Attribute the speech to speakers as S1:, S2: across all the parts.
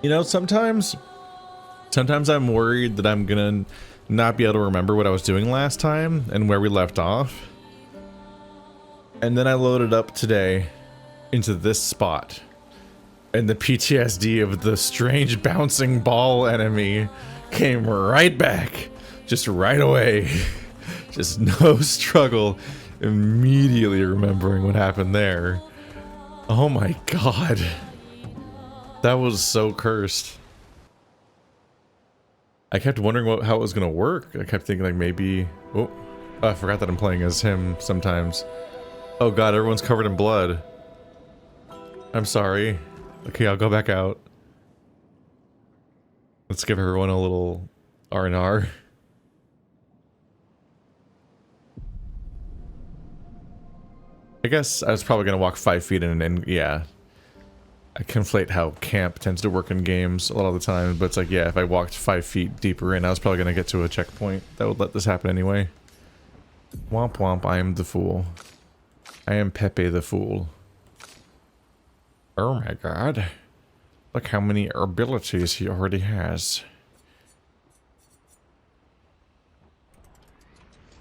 S1: You know, sometimes I'm worried that I'm gonna not be able to remember what I was doing last time and where we left off. And then I loaded up today into this spot, and the PTSD of the strange bouncing ball enemy came right back, just right away. Just no struggle, immediately remembering what happened there. Oh my god. That was so cursed. I kept wondering how it was gonna work. I kept thinking like maybe... Oh, I forgot that I'm playing as him sometimes. Oh god, everyone's covered in blood. I'm sorry. Okay, I'll go back out. Let's give everyone a little R&R. I guess I was probably gonna walk 5 feet in and yeah. I conflate how camp tends to work in games a lot of the time, but it's like, yeah, if I walked 5 feet deeper in, I was probably gonna get to a checkpoint that would let this happen anyway. Womp womp, I am the fool. I am Pepe the Fool. Oh my god. Look how many abilities he already has.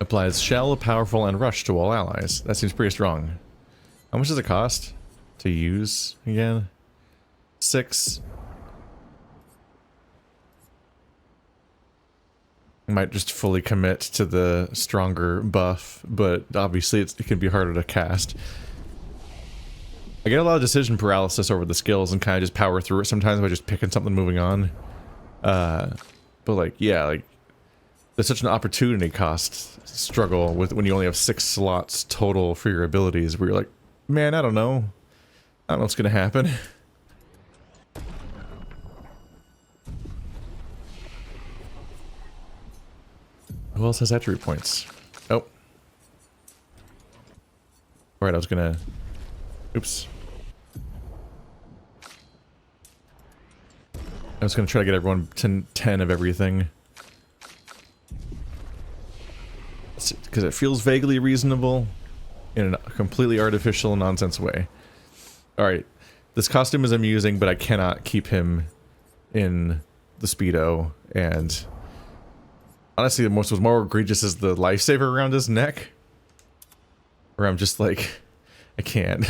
S1: Applies Shell, Powerful, and Rush to all allies. That seems pretty strong. How much does it cost to use again? 6. Might just fully commit to the stronger buff, but obviously it can be harder to cast. I get a lot of decision paralysis over the skills and kind of just power through it sometimes by just picking something moving on. But like, yeah, like, there's such an opportunity cost struggle with when you only have 6 slots total for your abilities where you're like, man, I don't know. I don't know what's gonna happen. Who else has attribute points? Oh. Alright, I was gonna... Oops. I was gonna try to get everyone to 10 of everything. Because it feels vaguely reasonable in a completely artificial nonsense way. Alright. This costume is amusing, but I cannot keep him in the Speedo, and... Honestly, the most was more egregious is the lifesaver around his neck. Where I'm just like, I can't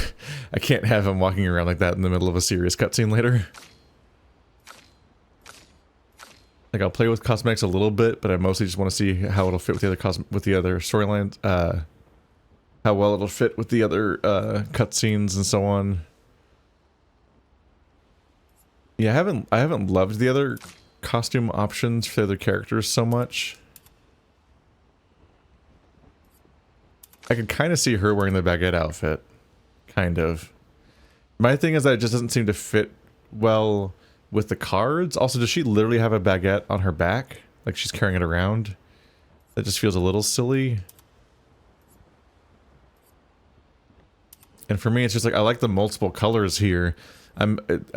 S1: have him walking around like that in the middle of a serious cutscene later. Like, I'll play with cosmetics a little bit, but I mostly just want to see how it'll fit with the other storylines, how well it'll fit with the other cutscenes and so on. Yeah, I haven't loved the other costume options for the other characters so much. I could kind of see her wearing the baguette outfit. Kind of. My thing is that it just doesn't seem to fit well with the cards. Also, does she literally have a baguette on her back? Like she's carrying it around? That just feels a little silly. And for me, it's just like, I like the multiple colors here. I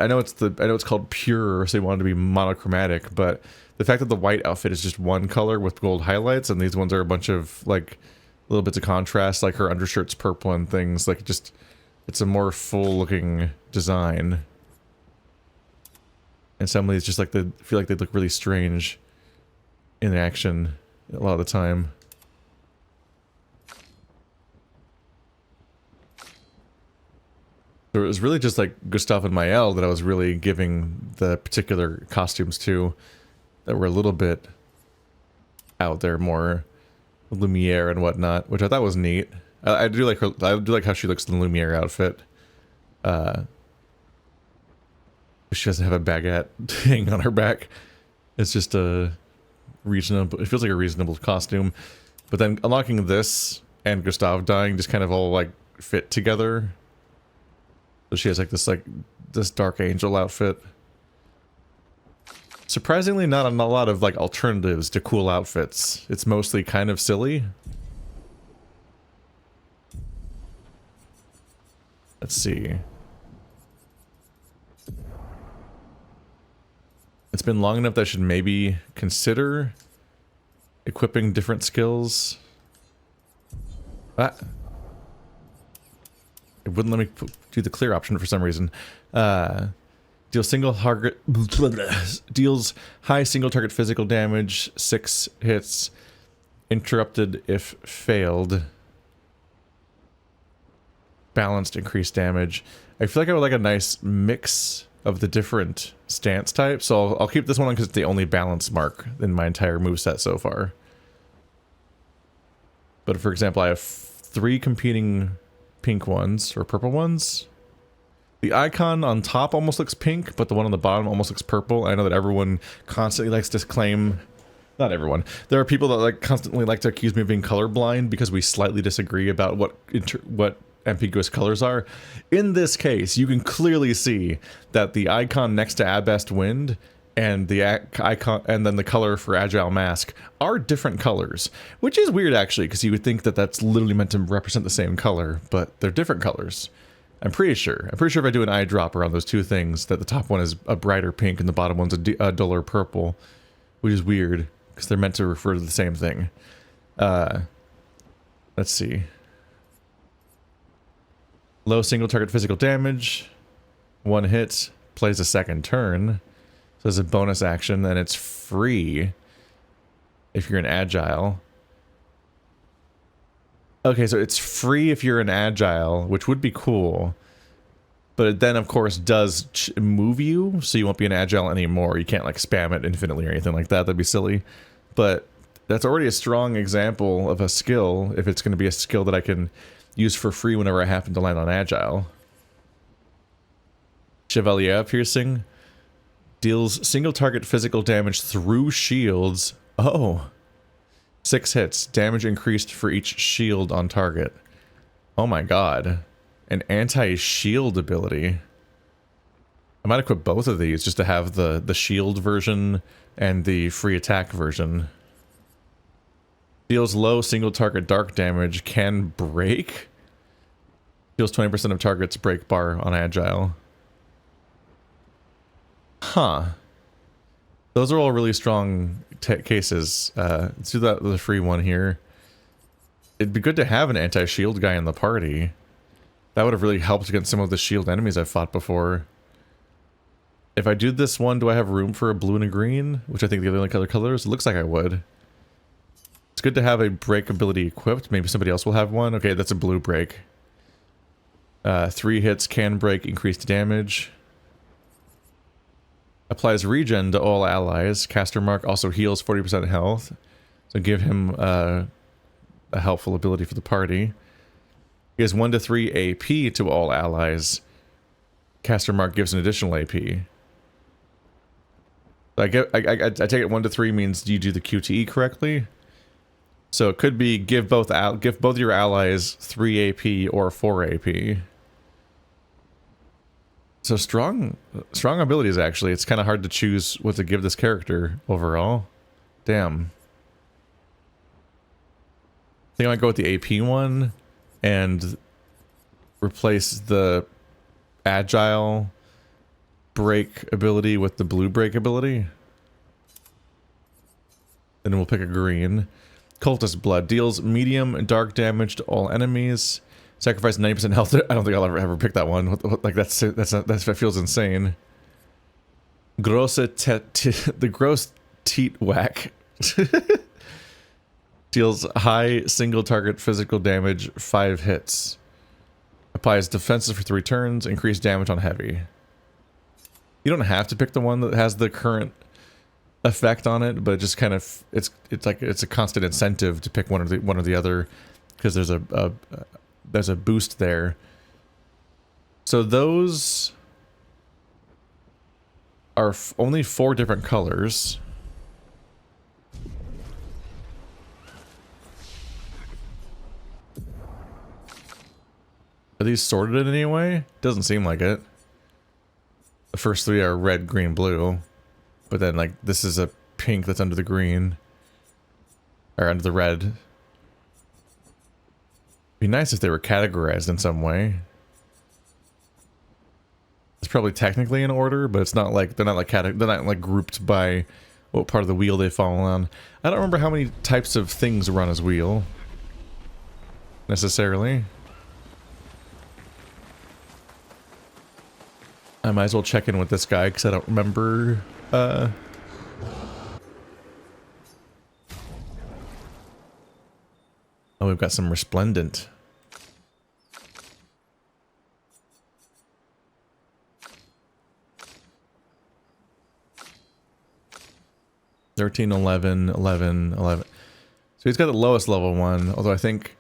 S1: know it's called pure, so they want it to be monochromatic, but the fact that the white outfit is just one color with gold highlights, and these ones are a bunch of like little bits of contrast, like her undershirt's purple and things, like it's a more full looking design. And some of these just like they feel like they look really strange in action a lot of the time. So it was really just like Gustav and Mael that I was really giving the particular costumes to that were a little bit out there, more Lumiere and whatnot, which I thought was neat. I do like her. I do like how she looks in the Lumiere outfit. She doesn't have a baguette hanging on her back. It's just a reasonable. It feels like a reasonable costume, but then unlocking this and Gustav dying just kind of all like fit together. So she has like this dark angel outfit. Surprisingly, not a lot of like alternatives to cool outfits. It's mostly kind of silly. Let's see. It's been long enough that I should maybe consider equipping different skills. Ah. It wouldn't let me do the clear option for some reason. Deals high single target physical damage, 6 hits, interrupted if failed. Balanced increased damage. I feel like I would like a nice mix of the different stance types, so I'll keep this one on because it's the only balance mark in my entire moveset so far. But for example, I have 3 competing pink ones, or purple ones. The icon on top almost looks pink, but the one on the bottom almost looks purple. I know that everyone constantly likes to claim... Not everyone. There are people that constantly like to accuse me of being colorblind because we slightly disagree about what ambiguous colors are. In this case, you can clearly see that the icon next to Abest Wind and the icon and then the color for Agile Mask are different colors, which is weird actually, because you would think that that's literally meant to represent the same color, but they're different colors. I'm pretty sure if I do an eyedropper on those two things, that the top one is a brighter pink and the bottom one's a duller purple, which is weird because they're meant to refer to the same thing. Let's see. Low single target physical damage, 1 hit, plays a second turn. So it's a bonus action, and it's free if you're an agile. Okay, so it's free if you're an agile, which would be cool. But it then, of course, does move you, so you won't be an agile anymore. You can't, like, spam it infinitely or anything like that. That'd be silly. But that's already a strong example of a skill, if it's going to be a skill that I can use for free whenever I happen to land on agile. Chevalier Piercing. Deals single target physical damage through shields. Oh. 6 hits. Damage increased for each shield on target. Oh my god. An anti-shield ability. I might equip both of these just to have the shield version and the free attack version. Deals low single target dark damage. Can break. Deals 20% of target's break bar on agile. Huh. Those are all really strong cases. Let's do that with a free one here. It'd be good to have an anti-shield guy in the party. That would have really helped against some of the shield enemies I've fought before. If I do this one, do I have room for a blue and a green? Which I think the only other colors? It looks like I would. It's good to have a break ability equipped. Maybe somebody else will have one. Okay, that's a blue break. 3 hits, can break, increased damage. Applies regen to all allies. Caster Mark also heals 40% health. So give him a helpful ability for the party. He has 1 to 3 AP to all allies. Caster Mark gives an additional AP. I take it 1 to 3 means you do the QTE correctly. So it could be give both your allies 3 AP or 4 AP. So strong abilities, actually. It's kind of hard to choose what to give this character overall. Damn. I think I might go with the AP one and replace the agile break ability with the blue break ability. Then we'll pick a green. Cultist Blood deals medium and dark damage to all enemies. Sacrifice 90% health. I don't think I'll ever pick that one. Like that feels insane. The gross teat whack deals high single target physical damage, 5 hits. Applies defensive for 3 turns. Increased damage on heavy. You don't have to pick the one that has the current effect on it, but it just kind of it's a constant incentive to pick one or the other because there's a boost there. So those are only 4 different colors. Are these sorted in any way? Doesn't seem like it. The first 3 are red, green, blue. But then, like, this is a pink that's under the green. Or under the red. Be nice if they were categorized in some way. It's probably technically in order, but it's not like they're not like grouped by what part of the wheel they fall on. I don't remember how many types of things run as wheel necessarily. I might as well check in with this guy because I don't remember. Oh, we've got some resplendent. $13, $11, $11, $11. So he's got the lowest level one, although I think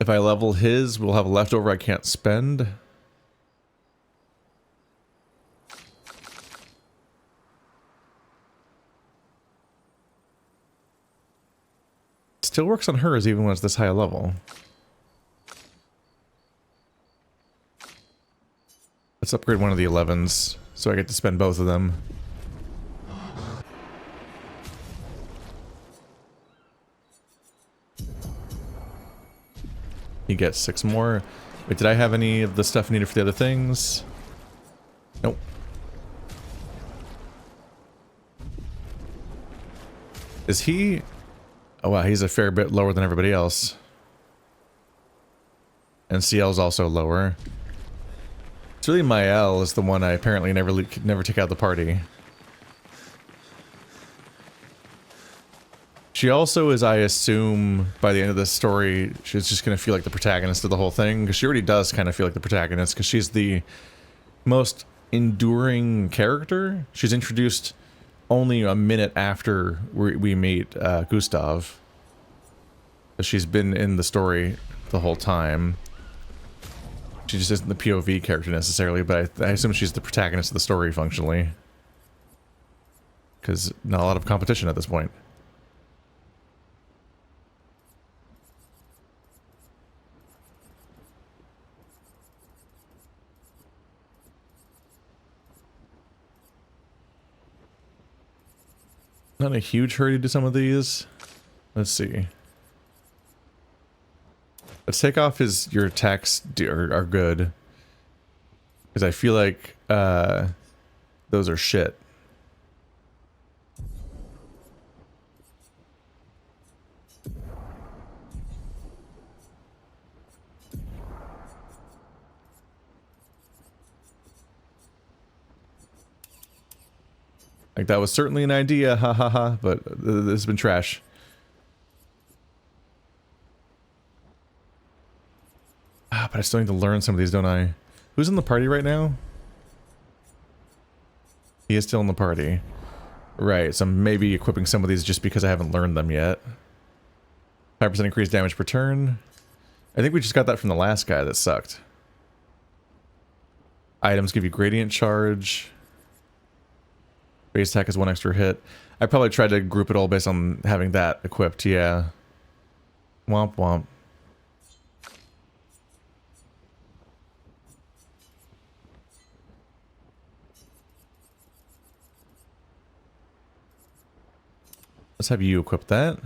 S1: if I level his, we'll have a leftover I can't spend. Still works on hers even when it's this high a level. Let's upgrade one of the 11s so I get to spend both of them. He gets 6 more. Wait, did I have any of the stuff needed for the other things? Nope. Is he... Oh wow, he's a fair bit lower than everybody else. And CL's also lower. It's really Mael is the one I apparently never take out of the party. She also is, I assume, by the end of this story, she's just going to feel like the protagonist of the whole thing. Because she already does kind of feel like the protagonist, because she's the most enduring character. She's introduced only a minute after we meet Gustav. She's been in the story the whole time. She just isn't the POV character necessarily, but I assume she's the protagonist of the story functionally. Because not a lot of competition at this point. Not a huge hurry to do some of these. Let's see. Let's take off your attacks are good. Because I feel like those are shit. Like, that was certainly an idea, ha ha ha, but this has been trash. Ah, but I still need to learn some of these, don't I? Who's in the party right now? He is still in the party. Right, so I'm maybe equipping some of these just because I haven't learned them yet. 5% increased damage per turn. I think we just got that from the last guy that sucked. Items give you gradient charge. Base attack is 1 extra hit. I probably tried to group it all based on having that equipped, yeah. Womp womp. Let's have you equip that. I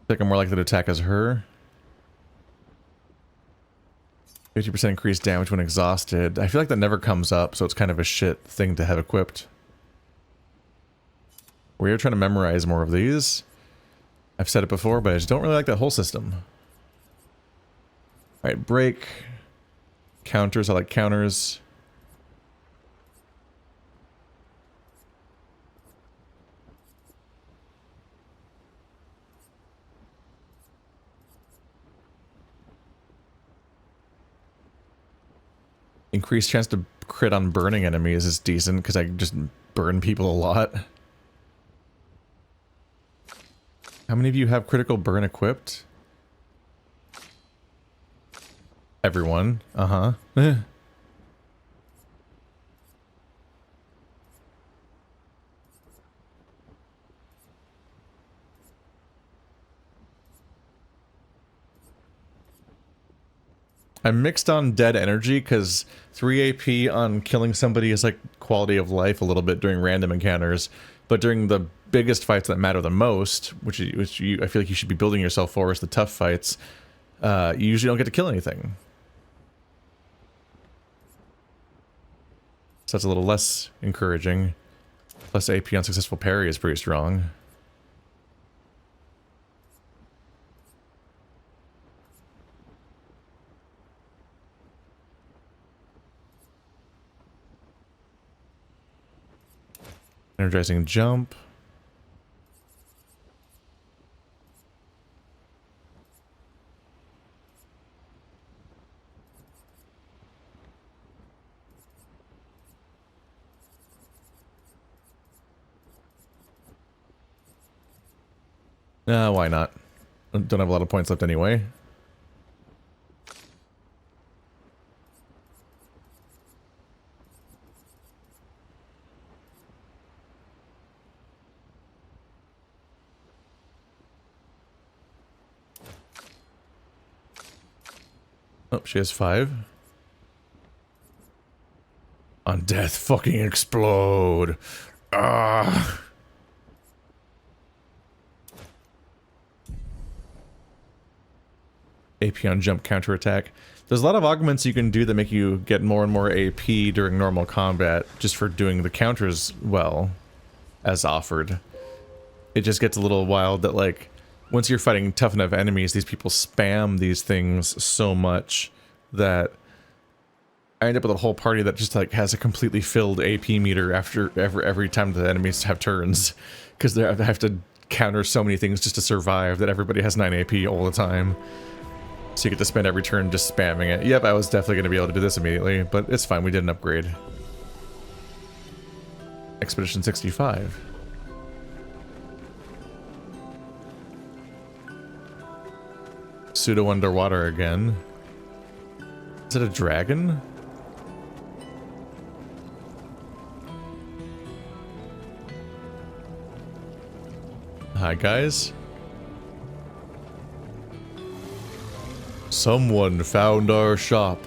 S1: think I'm more likely to attack as her. 50% increased damage when exhausted. I feel like that never comes up, so it's kind of a shit thing to have equipped. We're trying to memorize more of these. I've said it before, but I just don't really like that whole system. Alright, break. Counters, I like counters. Increased chance to crit on burning enemies is decent, because I just burn people a lot. How many of you have critical burn equipped? Everyone. Uh-huh. I'm mixed on dead energy because 3 AP on killing somebody is like quality of life a little bit during random encounters, but during the biggest fights that matter the most, which I feel like you should be building yourself for, is the tough fights, you usually don't get to kill anything. So that's a little less encouraging. Plus AP on successful parry is pretty strong. Energizing jump. Why not? Don't have a lot of points left anyway. Oh, she has 5. On death, fucking explode. Ah. AP on jump counterattack. There's a lot of augments you can do that make you get more and more AP during normal combat just for doing the counters well, as offered. It just gets a little wild that, like, once you're fighting tough enough enemies, these people spam these things so much that I end up with a whole party that just, like, has a completely filled AP meter after every time the enemies have turns, because they have to counter so many things just to survive that everybody has 9 AP all the time. So you get to spend every turn just spamming it. Yep, I was definitely going to be able to do this immediately, but it's fine, we did an upgrade. Expedition 65. Pseudo underwater again. Is it a dragon? Hi guys. Someone found our shop.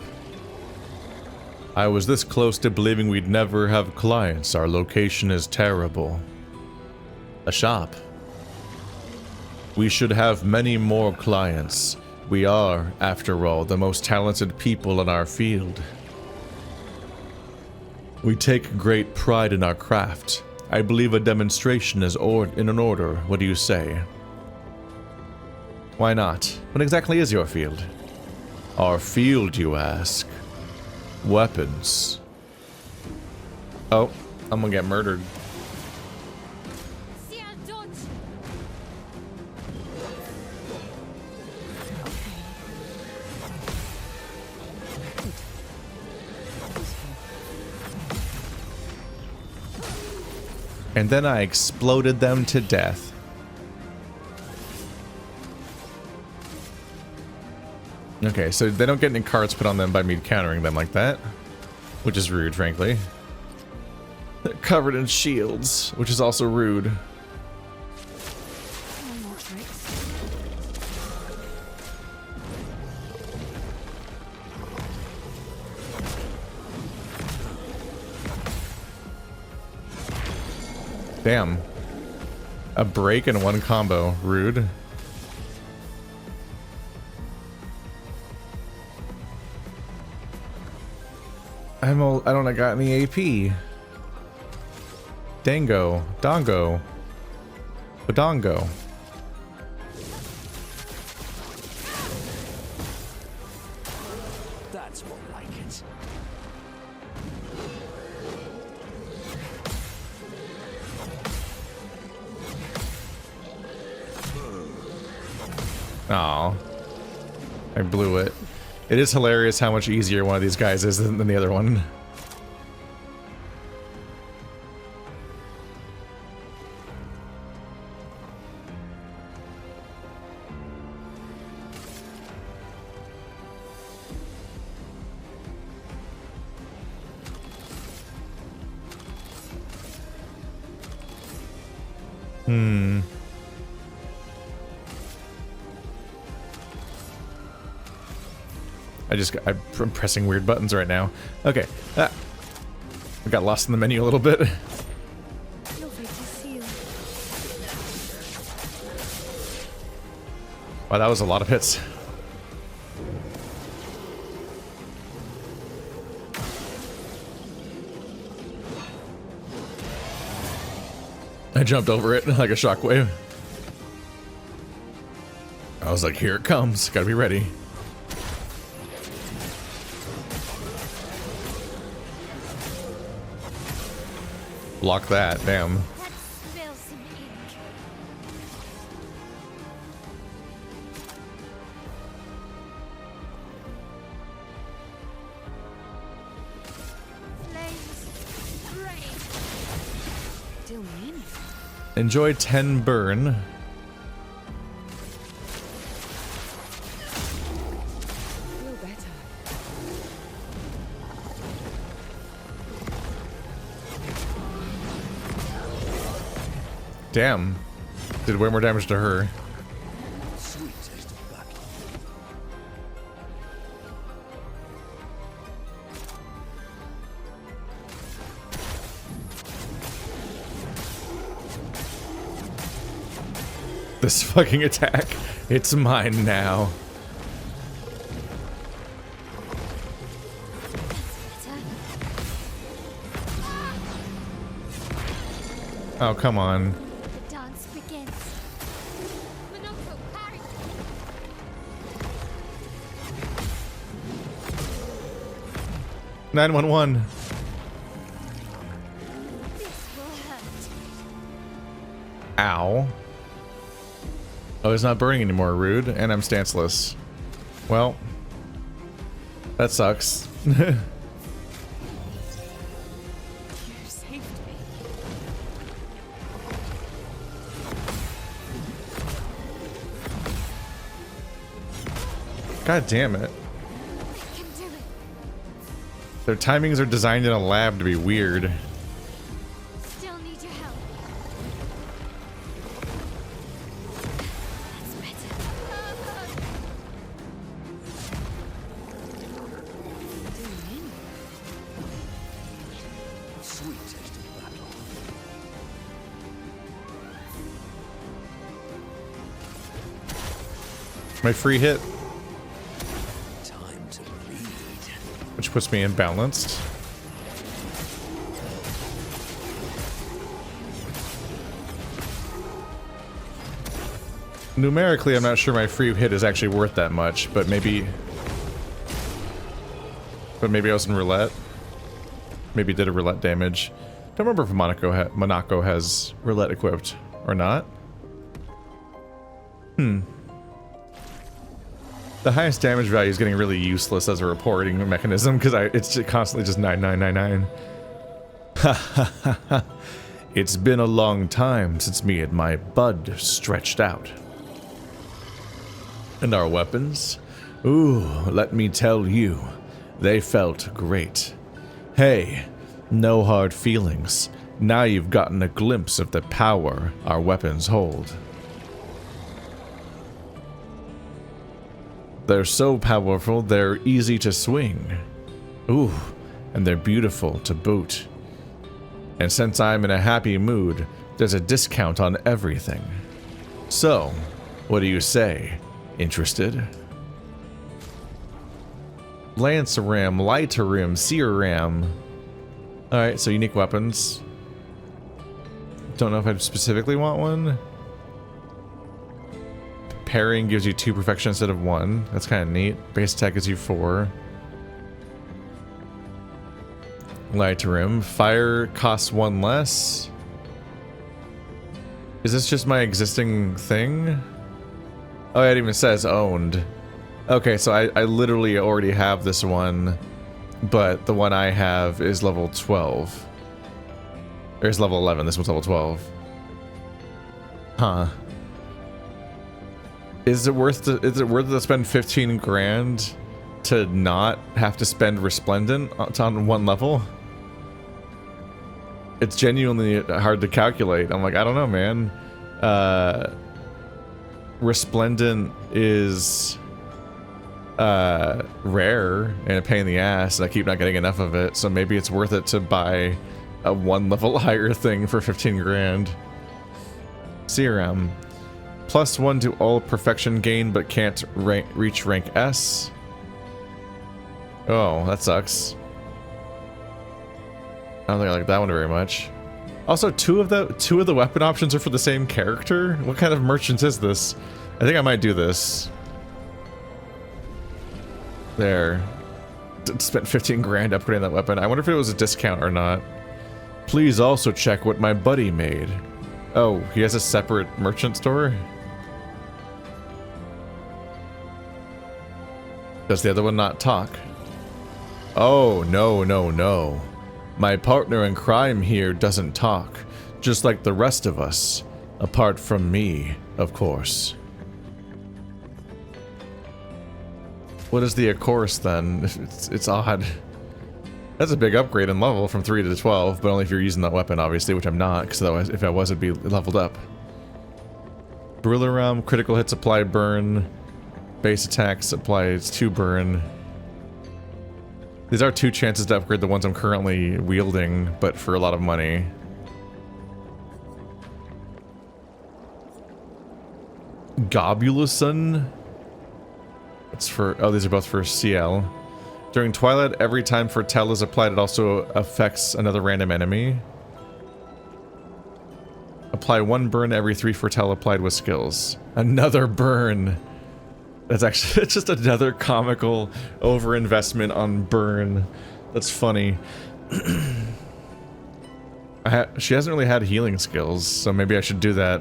S1: I was this close to believing we'd never have clients. Our location is terrible. A shop. We should have many more clients. We are, after all, the most talented people in our field. We take great pride in our craft. I believe a demonstration is in an order. What do you say? Why not? What exactly is your field? Our field, you ask? Weapons. Oh, I'm gonna get murdered. And then I exploded them to death. Okay, so they don't get any cards put on them by me countering them like that, which is rude, frankly. They're covered in shields, which is also rude. Damn. A break and 1 combo. Rude. I don't got any AP. Dango. Dongo. Badongo.
S2: That's more like it.
S1: Aw. I blew it. It is hilarious how much easier one of these guys is than the other one. I'm pressing weird buttons right now. Okay. I got lost in the menu a little bit.
S3: Lovely to see you.
S1: Wow, that was a lot of hits. I jumped over it like a shockwave. I was like, here it comes. Gotta be ready. block that. Damn.
S3: Let's spill some ink. Flames, rain. Do me.
S1: Enjoy 10 burn.
S3: Feel better.
S1: Damn. Did way more damage to her.
S2: Sweet taste of battle.
S1: This fucking attack. It's mine now. Oh, come on.
S3: The dance begins. Monoko, parry.
S1: 911.
S3: This will hurt.
S1: Ow. Oh, it's not burning anymore, rude, and I'm stanceless. Well, that sucks.
S3: You saved me.
S1: God damn it.
S3: I can do it.
S1: Their timings are designed in a lab to be weird.
S3: Still need your help. That's better. Do me.
S2: Sweet taste of battle.
S1: My free hit,
S2: Time to bleed.
S1: which puts me imbalanced. Numerically, I'm not sure my free hit is actually worth that much, but maybe... But maybe I was in roulette. Maybe did a roulette damage. Don't remember if Monaco has roulette equipped or not. The highest damage value is getting really useless as a reporting mechanism because it's constantly just 9999. Ha ha ha ha. It's been a long time since me and my bud stretched out. And our weapons? Ooh, let me tell you, they felt great. Hey, no hard feelings. Now you've gotten a glimpse of the power our weapons hold. They're so powerful, they're easy to swing. Ooh, and they're beautiful to boot. And since I'm in a happy mood, there's a discount on everything. So, what do you say? Interested? Lanceram, Lightarim, Searam. Alright, so unique weapons. Don't know if I specifically want one. Parrying gives you 2 perfection instead of 1. That's kind of neat. Base attack gives you 4. Lightarim. Fire costs 1 less. Is this just my existing thing? Oh, it even says owned. Okay, so I literally already have this one, but the one I have is level 12. Or is level 11, this one's level 12. Huh. Is it worth to spend 15 grand to not have to spend Resplendent on 1 level? It's genuinely hard to calculate. I'm like, I don't know, man. Resplendent is rare and a pain in the ass, and I keep not getting enough of it, so maybe it's worth it to buy a 1 level higher thing for 15 grand. Serum. +1 to all perfection gain, but can't reach rank S. Oh, that sucks. I don't think I like that one very much. Also, two of the weapon options are for the same character? What kind of merchant is this? I think I might do this. There. Spent 15 grand upgrading that weapon. I wonder if it was a discount or not. Please also check what my buddy made. Oh, he has a separate merchant store? Does the other one not talk? Oh, no, no, no. My partner in crime here doesn't talk, just like the rest of us. Apart from me, of course. What is the of course then? It's odd. That's a big upgrade in level from 3 to 12, but only if you're using that weapon, obviously, which I'm not, because otherwise, if I was, it'd be leveled up. Brûler critical hits apply burn. Base attacks applies 2 burn. These are 2 chances to upgrade the ones I'm currently wielding, but for a lot of money. Gobuluson? That's for... oh, these are both for CL. During Twilight, every time Foretell is applied, it also affects another random enemy. Apply 1 burn every 3 Foretell applied with skills. Another burn! That's actually it's just another comical overinvestment on burn. That's funny. She hasn't really had healing skills, so maybe I should do that.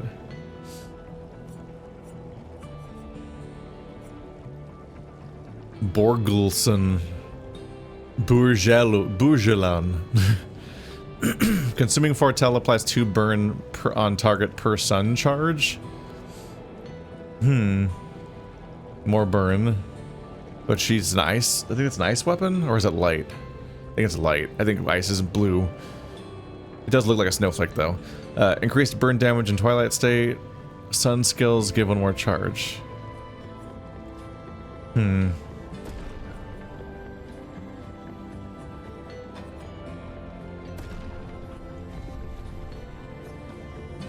S1: Borgulson. Bourgelan. Consuming Foretell applies 2 burn on target per sun charge. More burn. But she's nice. I think it's an ice weapon, or is it light? I think it's light. I think ice is blue. It does look like a snowflake, though. Increased burn damage in Twilight state. Sun skills give 1 more charge.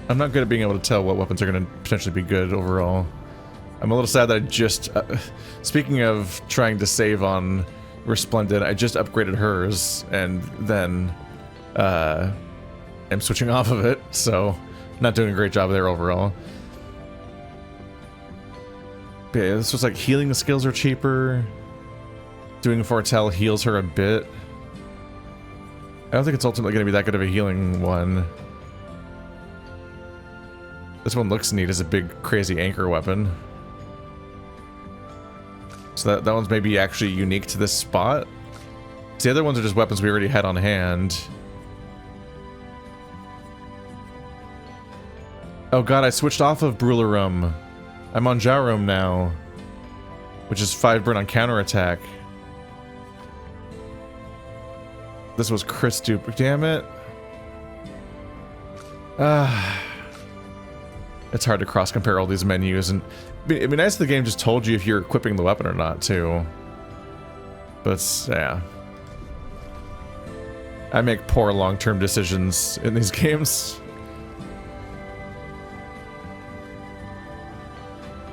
S1: I'm not good at being able to tell what weapons are going to potentially be good overall. I'm a little sad that I just... speaking of trying to save on Resplendent, I just upgraded hers, and then I'm switching off of it, so not doing a great job there overall. But yeah, this was like healing the skills are cheaper. Doing Foretell heals her a bit. I don't think it's ultimately going to be that good of a healing one. This one looks neat as a big, crazy anchor weapon. So that one's maybe actually unique to this spot. The other ones are just weapons we already had on hand. Oh god, I switched off of Brûlerum. I'm on Jarum now. Which is 5 burn on counterattack. This was Chris Dupe. Damn it. It's hard to cross-compare all these menus, and it'd be nice if the game just told you if you're equipping the weapon or not, too. But, yeah. I make poor long-term decisions in these games.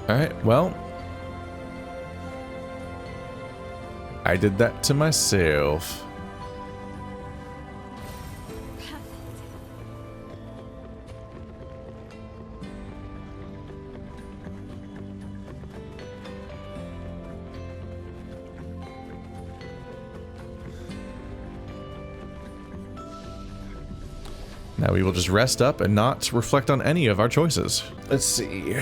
S1: Alright, well. I did that to myself. Now we will just rest up and not reflect on any of our choices. Let's see.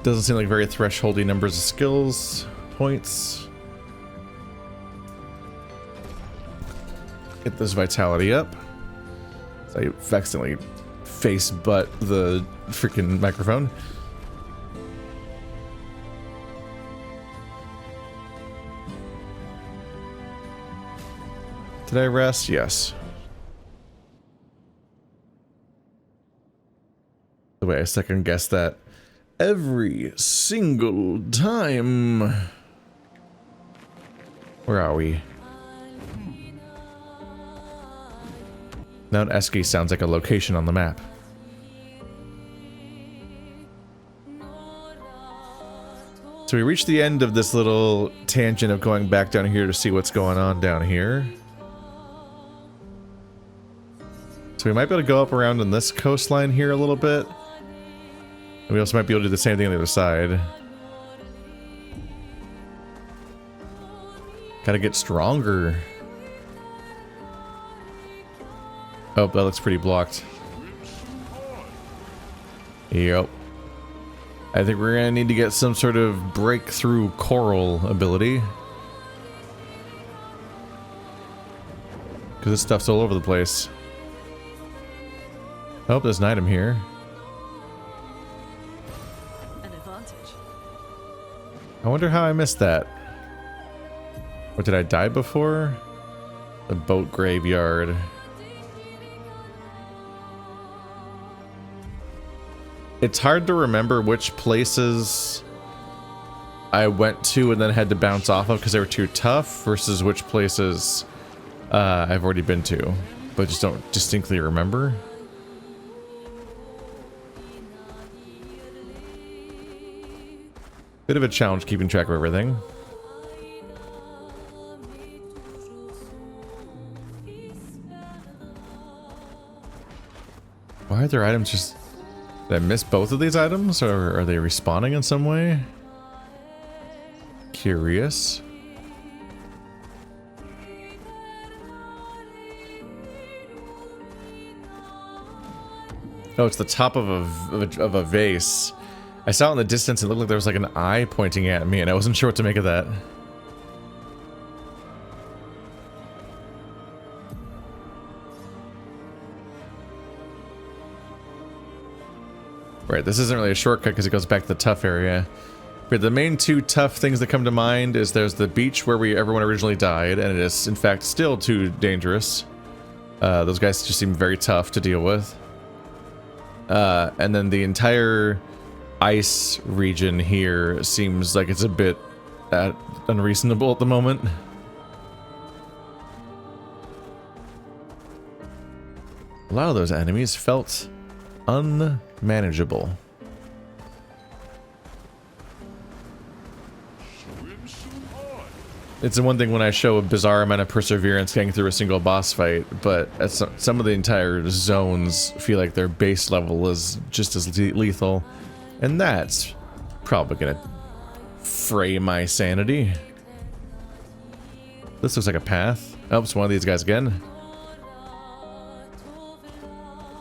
S1: Doesn't seem like very thresholdy numbers of skills, points. Get this vitality up. So I accidentally face butt the freaking microphone. Did I rest? Yes. The way I second guess that every single time. Where are we? Mount Eski sounds like a location on the map. So we reached the end of this little tangent of going back down here to see what's going on down here. So we might be able to go up around on this coastline here a little bit. And we also might be able to do the same thing on the other side. Gotta get stronger. Oh, that looks pretty blocked. Yep. I think we're gonna need to get some sort of breakthrough coral ability. Because this stuff's all over the place. Oh, there's an item here.
S4: An advantage.
S1: I wonder how I missed that. What, did I die before? The boat graveyard. It's hard to remember which places I went to and then had to bounce off of because they were too tough versus which places I've already been to, but just don't distinctly remember. Bit of a challenge keeping track of everything. Why are there items just... Did I miss both of these items, or are they respawning in some way? Curious. Oh, it's the top of a vase. I saw it in the distance, it looked like there was like an eye pointing at me, and I wasn't sure what to make of that. Right, this isn't really a shortcut because it goes back to the tough area. But the main two tough things that come to mind is there's the beach where everyone originally died, and it is in fact still too dangerous. Those guys just seem very tough to deal with. And then the entire ice region here seems like it's a bit unreasonable at the moment. A lot of those enemies felt unmanageable. It's the one thing when I show a bizarre amount of perseverance getting through a single boss fight, but some of the entire zones feel like their base level is just as lethal, and that's probably gonna fray my sanity. This looks like a path. Oh, it's one of these guys again.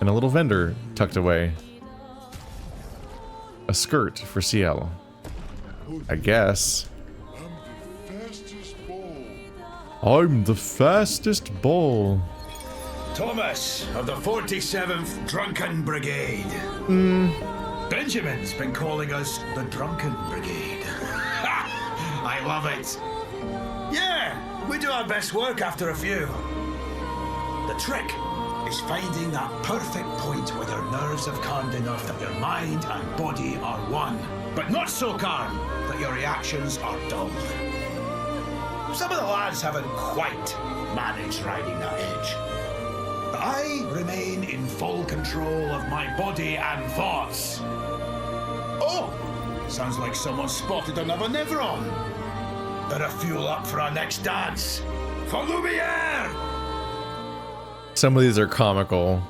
S1: And a little vendor tucked away. A skirt for CL. I guess. I'm the fastest ball.
S5: Thomas of the 47th Drunken Brigade. Benjamin's been calling us the Drunken Brigade. I love it. Yeah, we do our best work after a few. The trick is finding that perfect point where their nerves have calmed enough that their mind and body are one, but not so calm that your reactions are dull. Some of the lads haven't quite managed riding that edge. But I remain in full control of my body and thoughts. Oh, sounds like someone spotted another Nevron. Better fuel up for our next dance. For Lumiere!
S1: Some of these are comical.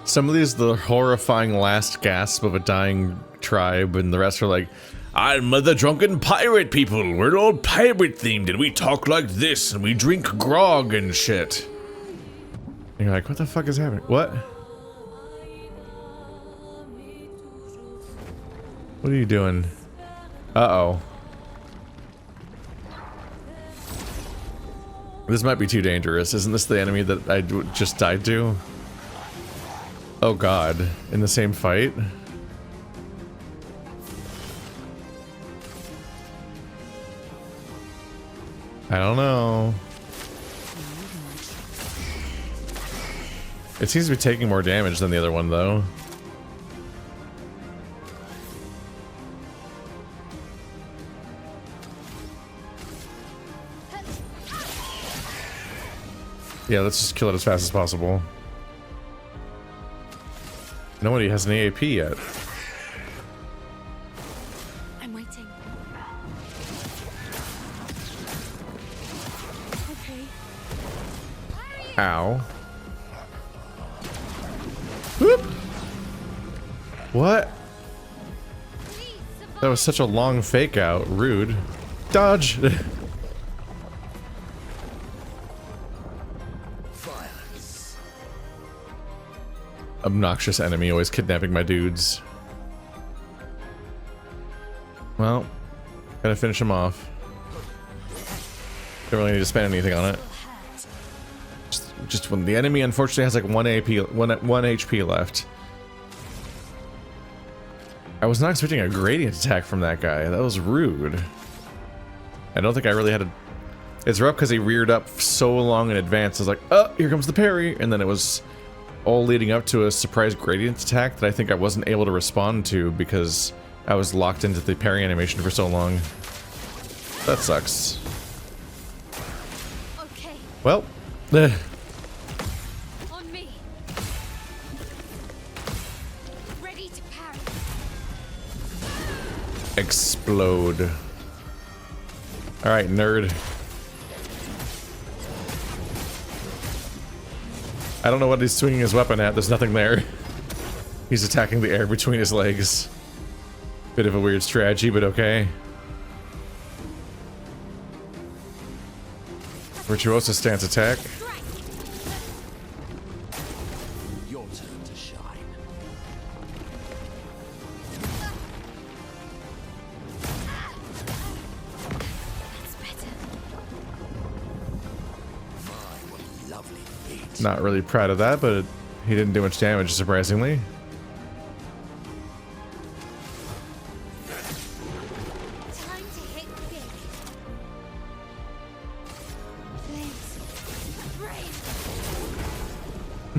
S1: Some of these, the horrifying last gasp of a dying tribe, and the rest are like, I'm the drunken pirate people. We're all pirate themed and we talk like this and we drink grog and shit. And you're like, what the fuck is happening? What? What are you doing? Uh-oh. This might be too dangerous. Isn't this the enemy that I just died to? Oh god. In the same fight? I don't know. It seems to be taking more damage than the other one, though. Yeah, let's just kill it as fast as possible. Nobody has an AAP yet.
S3: I'm waiting. Okay.
S1: Ow. Whoop! What? That was such a long fake out. Rude. Dodge! obnoxious enemy always kidnapping my dudes. Well, gotta finish him off. Don't really need to spend anything on it. Just when the enemy unfortunately has like 1 HP left. I was not expecting a gradient attack from that guy. That was rude. I don't think I really had a... It's rough because he reared up so long in advance. I was like, oh, here comes the parry. And then it was all leading up to a surprise gradient attack that I think I wasn't able to respond to because I was locked into the parry animation for so long. That sucks.
S3: Okay,
S1: Well,
S3: on me. Ready to parry.
S1: explode. Alright, nerd. I don't know what he's swinging his weapon at. There's nothing there. He's attacking the air between his legs. Bit of a weird strategy, but okay. Virtuoso stance attack.
S2: Your turn to shine.
S3: That's better.
S2: My, what a lovely feat.
S1: Not really proud of that, but he didn't do much damage, surprisingly.
S3: Time to hit big. Flames. Rain.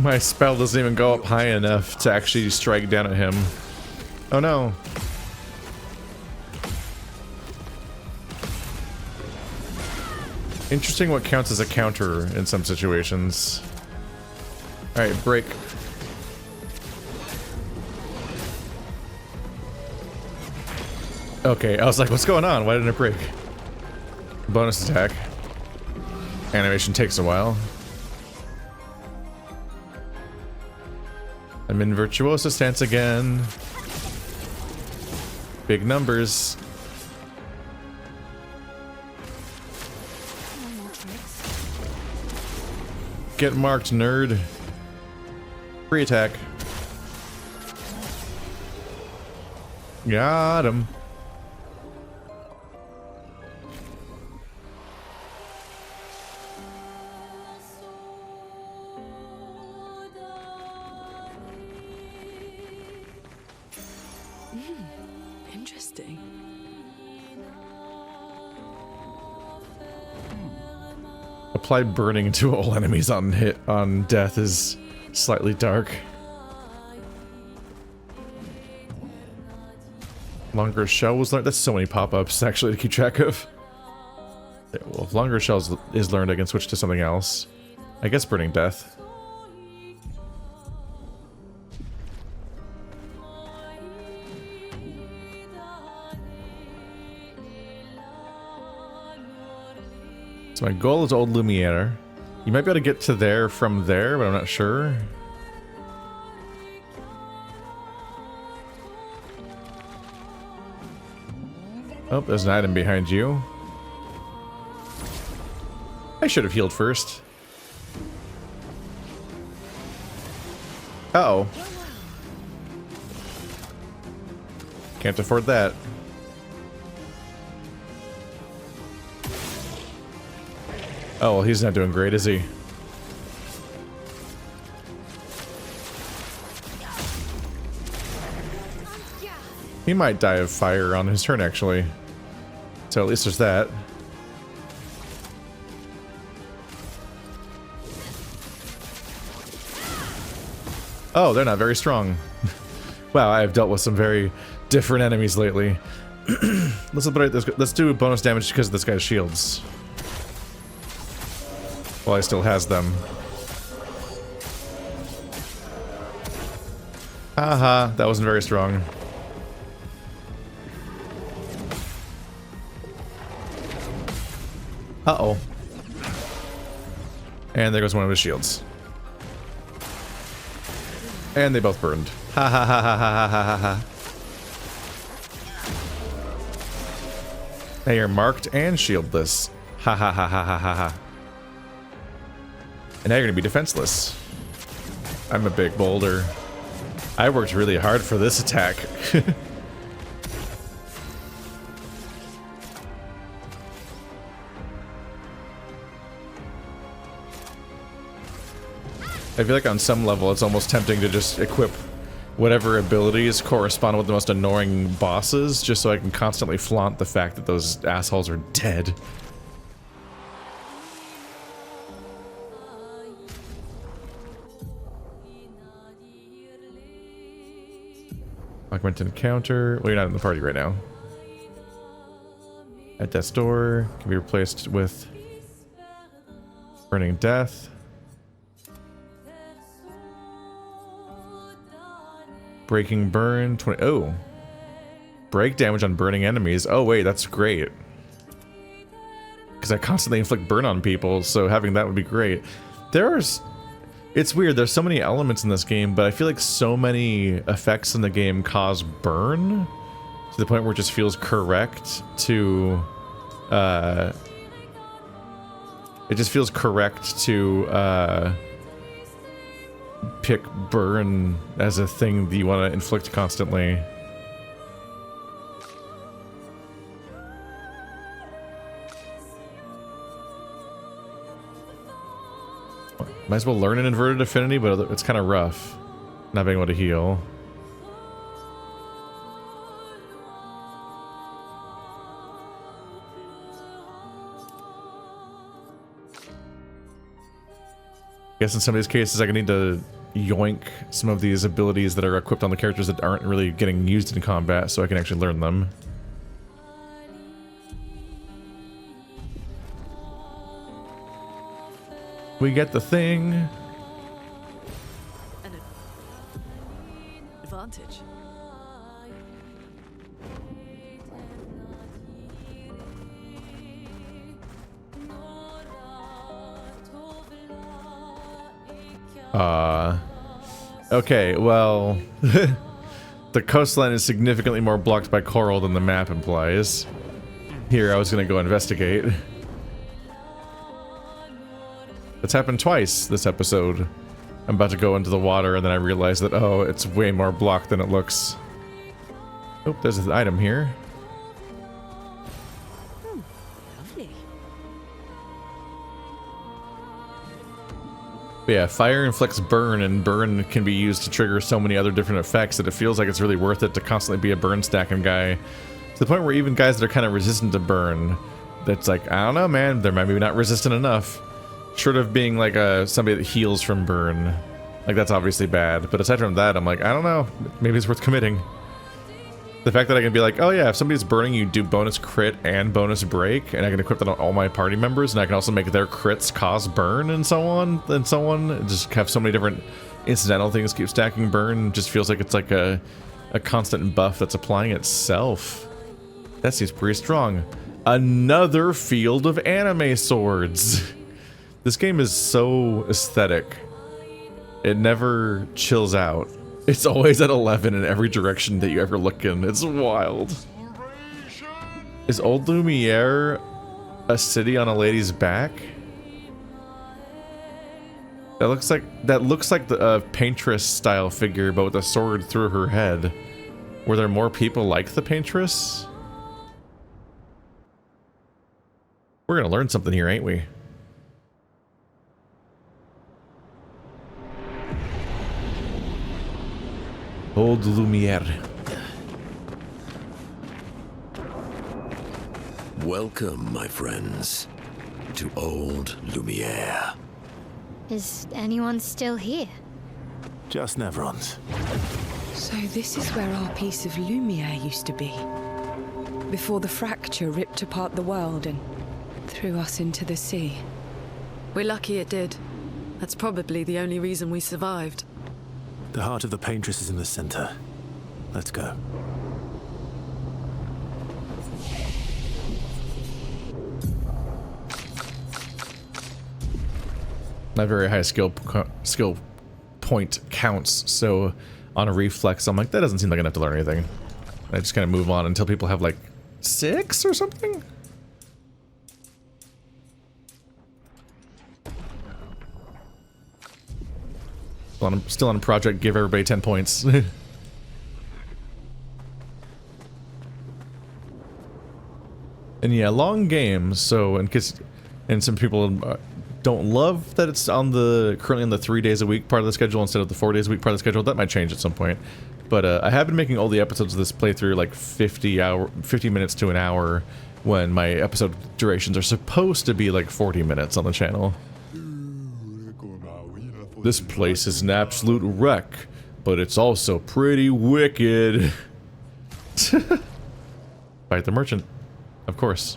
S1: My spell doesn't even go up high enough to actually strike down at him. Oh no. Interesting what counts as a counter in some situations. Alright, break. Okay, I was like, what's going on? Why didn't it break? Bonus attack. Animation takes a while. I'm in Virtuoso stance again. Big numbers.
S3: No more tricks.
S1: Get marked, nerd. Free attack. Got him.
S4: Interesting.
S1: Apply burning to all enemies on death is slightly dark. Longer shell was learned. That's so many pop-ups actually to keep track of. Yeah, well, if longer shells is learned, I can switch to something else. I guess burning death. So my goal is Old Lumière. You might be able to get to there from there, but I'm not sure. Oh, there's an item behind you. I should have healed first. Uh-oh. Can't afford that. Oh, well, he's not doing great, is he? He might die of fire on his turn, actually. So at least there's that. Oh, they're not very strong. Wow, I have dealt with some very different enemies lately. Let's do bonus damage because of this guy's shields. Well, he still has them. Haha, that wasn't very strong. Uh-oh. And there goes one of his shields. And they both burned. Ha ha ha ha ha ha ha ha. Now you're marked and shieldless. Ha ha ha ha ha ha ha. And now you're gonna be defenseless. I'm a big boulder. I worked really hard for this attack. I feel like on some level it's almost tempting to just equip whatever abilities correspond with the most annoying bosses, just so I can constantly flaunt the fact that those assholes are dead. Augment encounter. Well, you're not in the party right now. At death's door can be replaced with burning death. Breaking burn 20. Oh, break damage on burning enemies. Oh wait, that's great. Because I constantly inflict burn on people, so having that would be great. It's weird. There's so many elements in this game, but I feel like so many effects in the game cause burn to the point where it just feels correct to. It just feels correct to pick burn as a thing that you want to inflict constantly. Might as well learn an inverted affinity, but it's kind of rough not being able to heal. I guess in some of these cases I can need to yoink some of these abilities that are equipped on the characters that aren't really getting used in combat so I can actually learn them. We get the thing.
S4: An advantage.
S1: Okay, well, the coastline is significantly more blocked by coral than the map implies. Here, I was gonna go investigate. It's happened twice this episode. I'm about to go into the water and then I realize that, oh, it's way more blocked than it looks. Oh, there's an item here.
S4: Lovely.
S1: But yeah, fire inflicts burn, and burn can be used to trigger so many other different effects that it feels like it's really worth it to constantly be a burn stacking guy. To the point where even guys that are kind of resistant to burn, that's like, I don't know, man, they're maybe not resistant enough. Short of being like somebody that heals from burn. Like, that's obviously bad. But aside from that, I'm like, I don't know, maybe it's worth committing. The fact that I can be like, oh yeah, if somebody's burning, you do bonus crit and bonus break, and I can equip that on all my party members, and I can also make their crits cause burn and so on, just have so many different incidental things keep stacking burn. It just feels like it's like a constant buff that's applying itself. That seems pretty strong. Another field of anime swords. This game is so aesthetic. It never chills out. It's always at 11 in every direction that you ever look in. It's wild. Is Old Lumiere a city on a lady's back? That looks like the Paintress style figure, but with a sword through her head. Were there more people like the Paintress? We're gonna learn something here, ain't we? Old Lumière.
S2: Welcome, my friends, to Old Lumière.
S3: Is anyone still here?
S6: Just Nevrons.
S7: So this is where our piece of Lumiere used to be. Before the fracture ripped apart the world and threw us into the sea.
S4: We're lucky it did. That's probably the only reason we survived.
S6: The heart of the Paintress is in the center. Let's go.
S1: Not very high skill point counts, so on a reflex, I'm like, that doesn't seem like enough to learn anything. I just kind of move on until people have like 6 or something. Still on a project, give everybody 10 points. And yeah, long games, so and some people don't love that it's currently on the 3 days a week part of the schedule instead of the 4 days a week part of the schedule. That might change at some point. But I have been making all the episodes of this playthrough like 50 minutes to an hour, when my episode durations are supposed to be like 40 minutes on the channel. This place is an absolute wreck, but it's also pretty wicked. Fight the merchant, of course.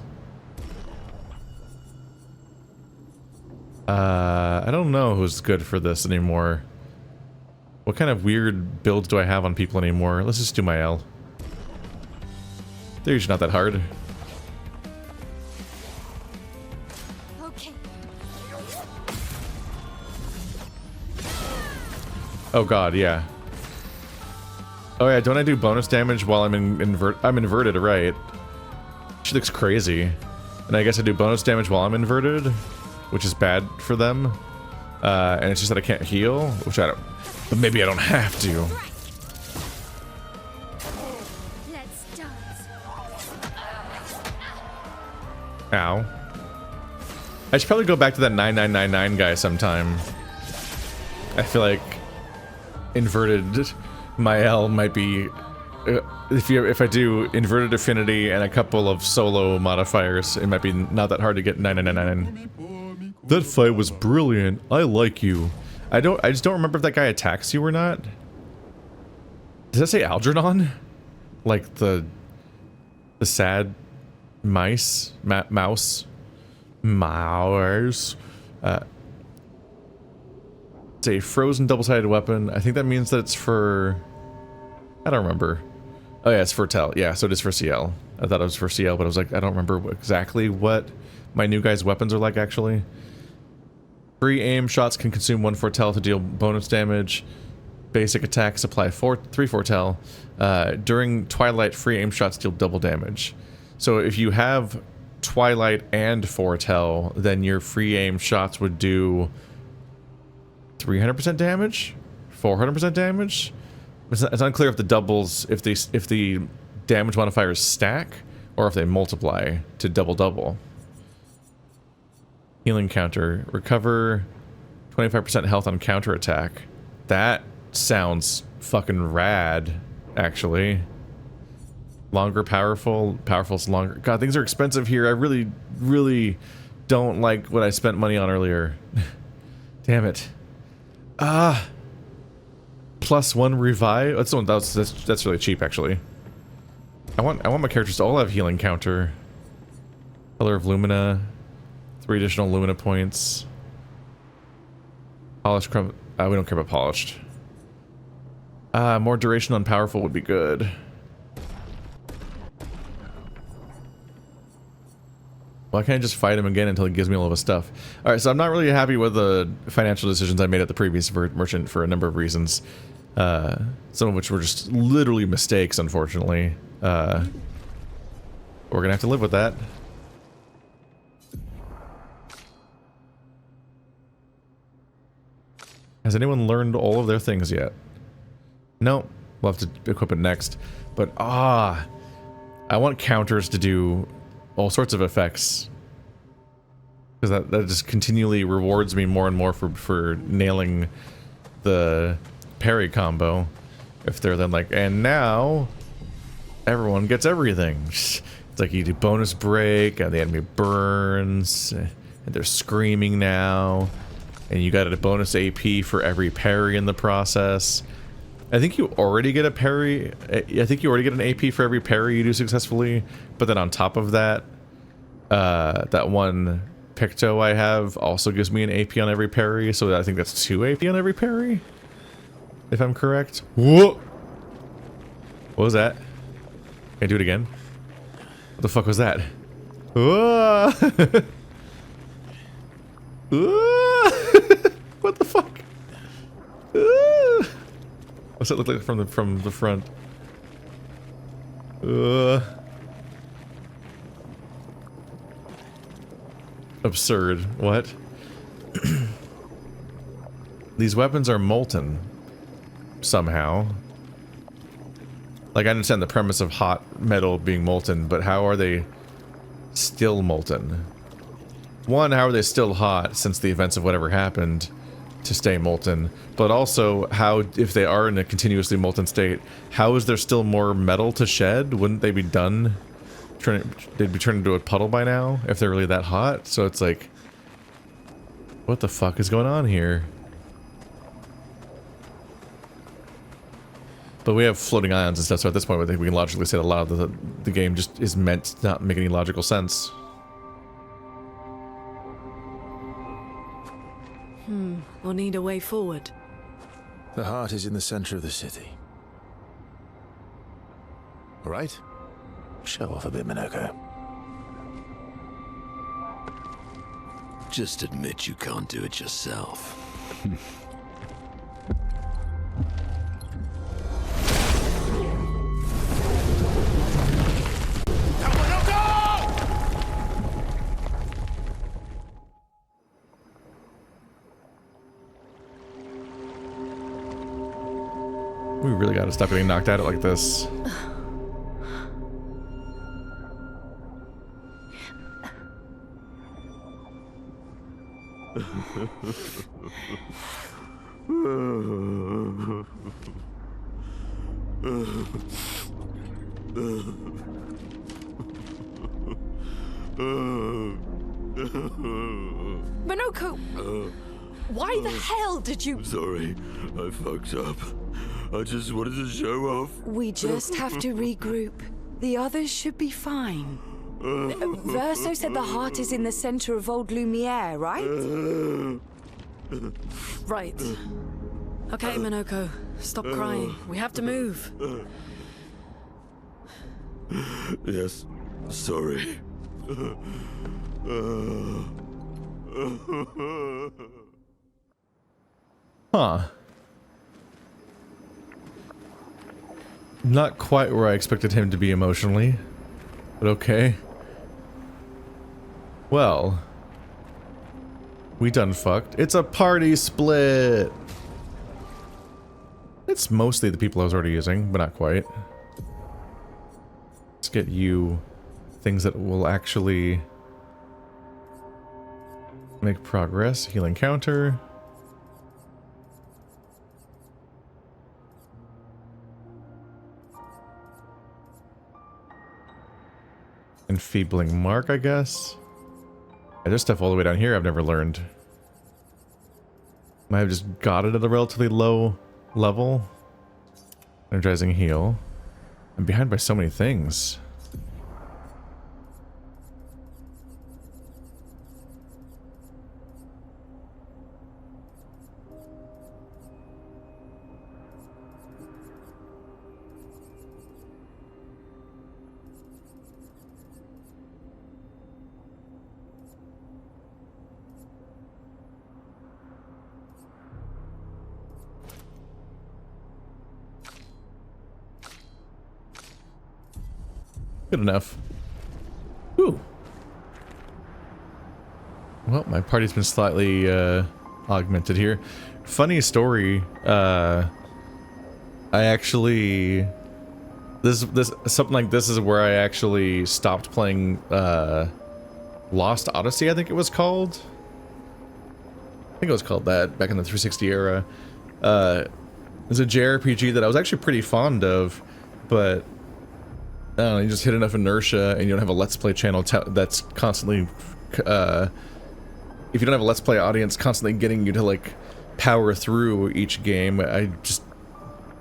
S1: I don't know who's good for this anymore. What kind of weird builds do I have on people anymore? Let's just do my L. They're usually not that hard.
S3: Okay.
S1: Oh god, yeah. Oh yeah, don't I do bonus damage while I'm I'm inverted, right? She looks crazy. And I guess I do bonus damage while I'm inverted, which is bad for them. And it's just that I can't heal, which I don't... But maybe I don't have to.
S3: Let's dance.
S1: Ow. I should probably go back to that 9999 guy sometime. I feel like inverted my L might be... if I do inverted affinity and a couple of solo modifiers, it might be not that hard to get 9999. That fight was brilliant. I like you. I just don't remember if that guy attacks you or not. Does that say Algernon? Like the sad mouse? It's a frozen double-sided weapon. I think that means that it's for... I don't remember. Oh yeah, it's for Tel. Yeah, so it is for CL. I thought it was for CL, but I was like, I don't remember exactly what my new guy's weapons are like, actually. Free aim shots can consume 1 Fortel to deal bonus damage. Basic attacks apply 3 Fortel. During Twilight, free aim shots deal double damage. So if you have Twilight and Fortel, then your free aim shots would do 300% damage? 400% damage? It's unclear if the doubles, if the damage modifiers stack, or if they multiply to double-double. Healing counter. Recover 25% health on counterattack. That sounds fucking rad, actually. Longer powerful. Powerful's longer. God, things are expensive here. I really, really don't like what I spent money on earlier. Damn it. +1 revive. That's really cheap, actually. I want my characters to all have healing counter. Color of Lumina. 3 additional Lumina points. Polished crumb. We don't care about polished. More duration on powerful would be good. Why can't I just fight him again until he gives me all of his stuff? Alright, so I'm not really happy with the financial decisions I made at the previous merchant for a number of reasons. Some of which were just literally mistakes, unfortunately. We're gonna have to live with that. Has anyone learned all of their things yet? No. We'll have to equip it next. But, I want counters to do all sorts of effects. Because that just continually rewards me more and more for nailing the parry combo. If they're then like, and now everyone gets everything. It's like you do bonus break, and the enemy burns, and they're screaming now. And you got a bonus AP for every parry in the process. I think you already get a parry. I think you already get an AP for every parry you do successfully. But then on top of that, that one Picto I have also gives me an AP on every parry. So I think that's 2 AP on every parry. If I'm correct. Whoa! What was that? Can I do it again? What the fuck was that? Whoa! What the fuck? What's that look like from the front? Absurd. What? these weapons are molten somehow. Like, I understand the premise of hot metal being molten, but how are they still molten? One, how are they still hot since the events of whatever happened to stay molten? But also, how, if they are in a continuously molten state, how is there still more metal to shed? Wouldn't they be done? They'd be turned into a puddle by now if they're really that hot? So it's like, what the fuck is going on here? But we have floating ions and stuff, so at this point I think we can logically say that a lot of the game just is meant to not make any logical sense.
S4: We'll need a way forward.
S6: The heart is in the center of the city. All right? Show off a bit, Minoko.
S2: Just admit you can't do it yourself.
S1: We really gotta stop getting knocked out like this.
S7: Minoko! Why the hell did you...
S2: Sorry, I fucked up. I just wanted to show off.
S7: We just have to regroup. The others should be fine. Verso said the heart is in the center of Old Lumière, right?
S4: Right. Okay, Minoko. Stop crying. We have to move.
S2: Yes, sorry.
S1: Huh. Not quite where I expected him to be emotionally, but okay. Well, we done fucked. It's a party split! It's mostly the people I was already using, but not quite. Let's get you things that will actually make progress. Healing counter. Enfeebling mark, I guess. Yeah, there's stuff all the way down here I've never learned. I have just got it at a relatively low level. Energizing heal. I'm behind by so many things. Good enough. Whew. Well, my party's been slightly augmented here. Funny story. I actually something like this is where I actually stopped playing Lost Odyssey, I think it was called. I think it was called that back in the 360 era. It's a JRPG that I was actually pretty fond of, but I don't know, you just hit enough inertia and you don't have a Let's Play channel that's constantly, if you don't have a Let's Play audience constantly getting you to, like, power through each game, I just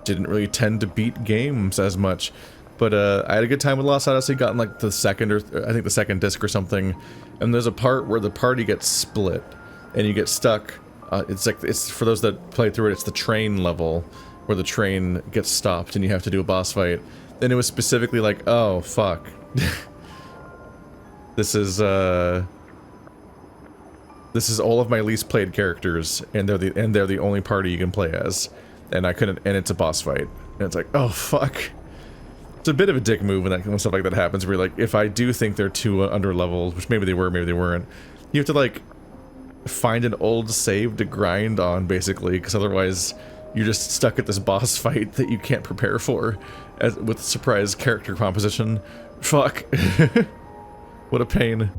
S1: didn't really tend to beat games as much. But, I had a good time with Lost Odyssey, gotten, like, the second, or I think the second disc or something, and there's a part where the party gets split, and you get stuck. It's like, it's, for those that play through it, it's the train level, where the train gets stopped and you have to do a boss fight. And it was specifically like, oh, fuck. This is all of my least played characters, and they're the only party you can play as. And I couldn't, and it's a boss fight. And it's like, oh, fuck. It's a bit of a dick move when stuff like that happens, where you're like, if I do think they're too under-leveled, which maybe they were, maybe they weren't, you have to, like, find an old save to grind on, basically, because otherwise you're just stuck at this boss fight that you can't prepare for with surprise character composition. Fuck. What a pain.